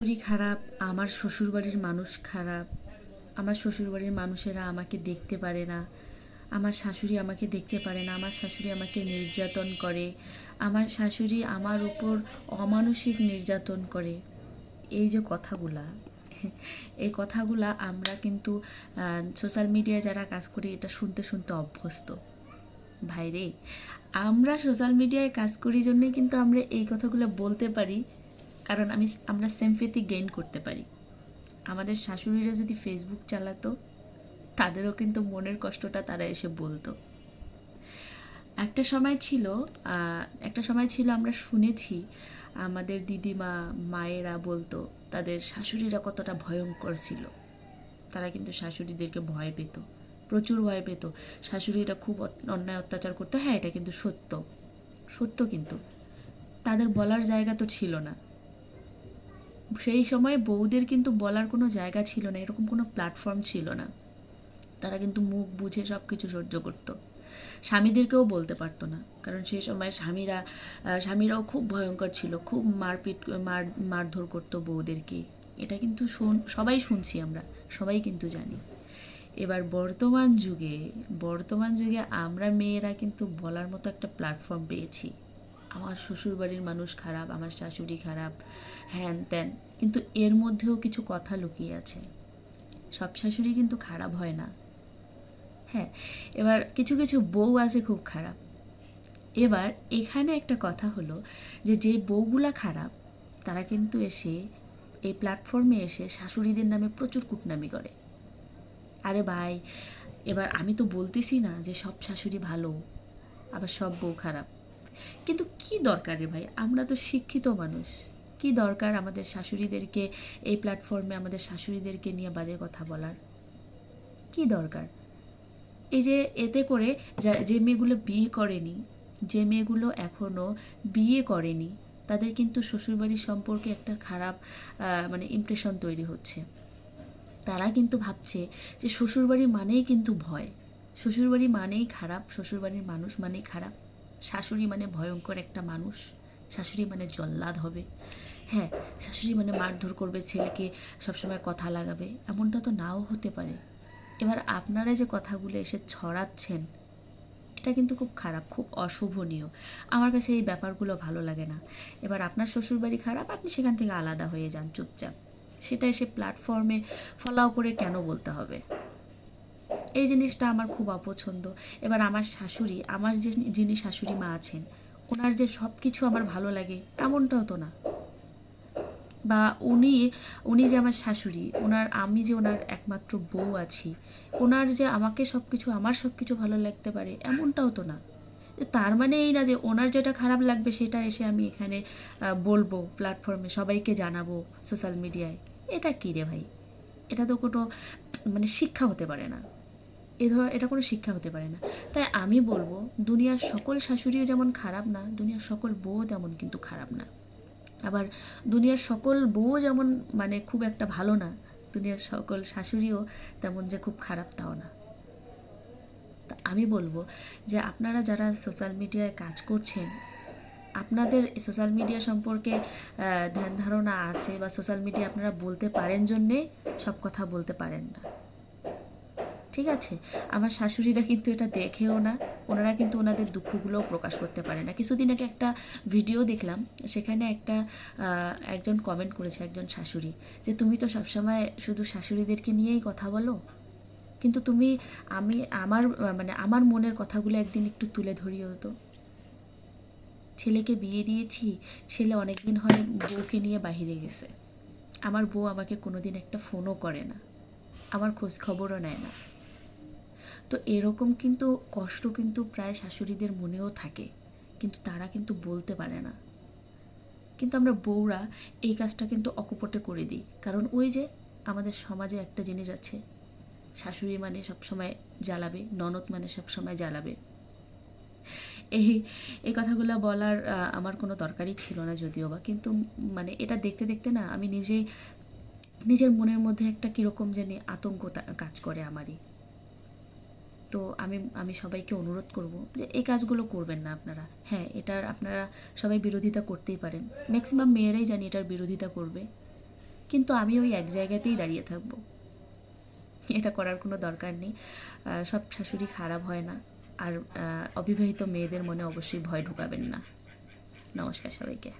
শাশুড়ি খারাপ, আমার শ্বশুরবাড়ির মানুষ খারাপ, আমার শ্বশুরবাড়ির মানুষেরা আমাকে দেখতে পারে না, আমার শাশুড়ি আমাকে দেখতে পারে না, আমার শাশুড়ি আমাকে নির্যাতন করে, আমার শাশুড়ি আমার উপর অমানসিক নির্যাতন করে। এই যে কথাগুলা, এই কথাগুলা আমরা কিন্তু সোশ্যাল মিডিয়ায় যারা কাজ করি এটা শুনতে শুনতে অভ্যস্ত। ভাইরে, আমরা সোশ্যাল মিডিয়ায় কাজ করি জন্যই কিন্তু আমরা এই কথাগুলো বলতে পারি, কারণ আমরা সিম্প্যাথি গেইন করতে পারি। আমাদের শাশুড়িরা যদি ফেসবুক চালাতো, তাদেরও কিন্তু মনের কষ্টটা তারা এসে বলতো। একটা সময় ছিল আমরা শুনেছি আমাদের দিদিমা মায়েরা বলতো তাদের শাশুড়িরা কতটা ভয়ঙ্কর ছিল। তারা কিন্তু শাশুড়িদেরকে ভয় পেত, প্রচুর ভয় পেত। শাশুড়িরা খুব অন্যায় অত্যাচার করতো। হ্যাঁ, এটা কিন্তু সত্য, সত্য, কিন্তু তাদের বলার জায়গা তো ছিল না। সেই সময় বউদের কিন্তু বলার কোনো জায়গা ছিল না, এরকম কোনো প্ল্যাটফর্ম ছিল না। তারা কিন্তু মুখ বুঝে সব কিছু সহ্য করতো। স্বামীদেরকেও বলতে পারতো না, কারণ সেই সময় স্বামীরাও খুব ভয়ঙ্কর ছিল, খুব মারধর করতো বউদেরকে। এটা কিন্তু সবাই শুনছি, আমরা সবাই কিন্তু জানি। এবার বর্তমান যুগে আমরা মেয়েরা কিন্তু বলার মতো একটা প্ল্যাটফর্ম পেয়েছি। আমার শ্বশুরবাড়ির মানুষ খারাপ, আমার শাশুড়ি খারাপ, হ্যান ত্যান, কিন্তু এর মধ্যেও কিছু কথা লুকিয়ে আছে। সব শাশুড়ি কিন্তু খারাপ হয় না। হ্যাঁ, এবার কিছু কিছু বউ আছে খুব খারাপ। এবার এখানে একটা কথা হলো যে বউগুলা খারাপ, তারা কিন্তু এসে এই প্ল্যাটফর্মে এসে শাশুড়িদের নামে প্রচুর কুটনামি করে। আরে ভাই, এবার আমি তো বলতেছি না যে সব শাশুড়ি ভালো, আবার সব বউ খারাপ, কিন্তু কি দরকার রে ভাই? আমরা তো শিক্ষিত মানুষ। কি দরকার আমাদের শাশুড়িদেরকে এই প্ল্যাটফর্মে আমাদের শাশুড়িদেরকে নিয়ে বাজে কথা বলার? কি দরকার? এই যে এতে করে যে মেয়েগুলো বিয়ে করেনি, যে মেয়েগুলো এখনও বিয়ে করেনি, তাদের কিন্তু শ্বশুরবাড়ি সম্পর্কে একটা খারাপ মানে ইমপ্রেশন তৈরি হচ্ছে। তারা কিন্তু ভাবছে যে শ্বশুরবাড়ি মানেই কিন্তু ভয়, শ্বশুরবাড়ি মানেই খারাপ, শ্বশুরবাড়ির মানুষ মানেই খারাপ, শাশুড়ি মানে ভয়ঙ্কর একটা মানুষ, শাশুড়ি মানে জল্লাদ হবে। হ্যাঁ, শাশুড়ি মানে মারধর করবে ছেলেকে, সবসময় কথা লাগাবে, এমনটা তো নাও হতে পারে। এবার আপনারা যে কথাগুলো এসে ছড়াচ্ছেন, এটা কিন্তু খুব খারাপ, খুব অশোভনীয়। আমার কাছে এই ব্যাপারগুলো ভালো লাগে না। এবার আপনার শ্বশুরবাড়ি খারাপ, আপনি সেখান থেকে আলাদা হয়ে যান চুপচাপ। সেটা এসে প্ল্যাটফর্মে ফলাও করে কেন বলতে হবে? এই জিনিসটা আমার খুব অপছন্দ। এবার আমার শাশুড়ি, আমার যিনি শাশুড়ি মা আছেন, ওনার যে সব কিছু আমার ভালো লাগে এমনটাও তো না। বা উনি যে আমার শাশুড়ি, আমি যে ওনার একমাত্র বউ আছি, ওনার যে আমার সব কিছু ভালো লাগতে পারে এমনটাও তো না। তার মানে এই না যে ওনার যেটা খারাপ লাগবে সেটা এসে আমি এখানে বলবো, প্ল্যাটফর্মে সবাইকে জানাবো, সোশ্যাল মিডিয়ায়। এটা কী রে ভাই? এটা তো কোনো মানে শিক্ষা হতে পারে না। এটা কোনো শিক্ষা হতে পারে না। তাই আমি বলবো, দুনিয়ার সকল শাশুড়িও যেমন খারাপ না, দুনিয়ার সকল বউ তেমন কিন্তু খারাপ না। আবার দুনিয়ার সকল বউ যেমন মানে খুব একটা ভালো না, দুনিয়ার সকল শাশুড়িও তেমন যে খুব খারাপ তাও না। তা আমি বলবো যে আপনারা যারা সোশ্যাল মিডিয়ায় কাজ করছেন, আপনাদের সোশ্যাল মিডিয়া সম্পর্কে ধ্যান ধারণা আছে, বা সোশ্যাল মিডিয়া আপনারা বলতে পারেন জন্যে সব কথা বলতে পারেন না, ঠিক আছে? আমার শাশুড়িরা কিন্তু এটা দেখেও না, ওনারা কিন্তু ওনাদের দুঃখগুলোও প্রকাশ করতে পারে না। কিছুদিন আগে একটা ভিডিও দেখলাম, সেখানে একজন কমেন্ট করেছে, একজন শাশুড়ি, যে তুমি তো সবসময় শুধু শাশুড়িদেরকে নিয়েই কথা বলো, কিন্তু তুমি আমার মনের কথাগুলো একদিন একটু তুলে ধরিও তো। ছেলেকে বিয়ে দিয়েছি, ছেলে অনেক দিন হয় বউকে নিয়ে বাহিরে গেছে, আমার বউ আমাকে কোনোদিন একটা ফোনও করে না, আমার খোঁজ খবরও নেয় না। তো এরকম কিন্তু কষ্ট কিন্তু প্রায় শাশুড়িদের মনেও থাকে, কিন্তু তারা কিন্তু বলতে পারে না। কিন্তু আমরা বউরা এই কাজটা কিন্তু অকপটে করে দিই, কারণ ওই যে আমাদের সমাজে একটা জিনিস আছে, শাশুড়ি মানে সবসময় জ্বালাবে, ননদ মানে সবসময় জ্বালাবে। এই এই কথাগুলো বলার আমার কোনো দরকারই ছিল না যদিও বা, কিন্তু মানে এটা দেখতে দেখতে না আমি নিজের মনের মধ্যে একটা কীরকম জানি আতঙ্ক কাজ করে আমারই। তো আমি সবাইকে অনুরোধ করব যে এই কাজগুলো করবেন না আপনারা। হ্যাঁ, এটার আপনারা সবাই বিরোধিতা করতেই পারেন, ম্যাক্সিমাম মেয়েরাই জানি এটার বিরোধিতা করবে, কিন্তু আমি ওই এক জায়গাতেই দাঁড়িয়ে থাকবো। এটা করার কোনো দরকার নেই। সব শাশুড়ি খারাপ হয় না। আর অবিবাহিত মেয়েদের মনে অবশ্যই ভয় ঢোকাবেন না। নমস্কার সবাইকে।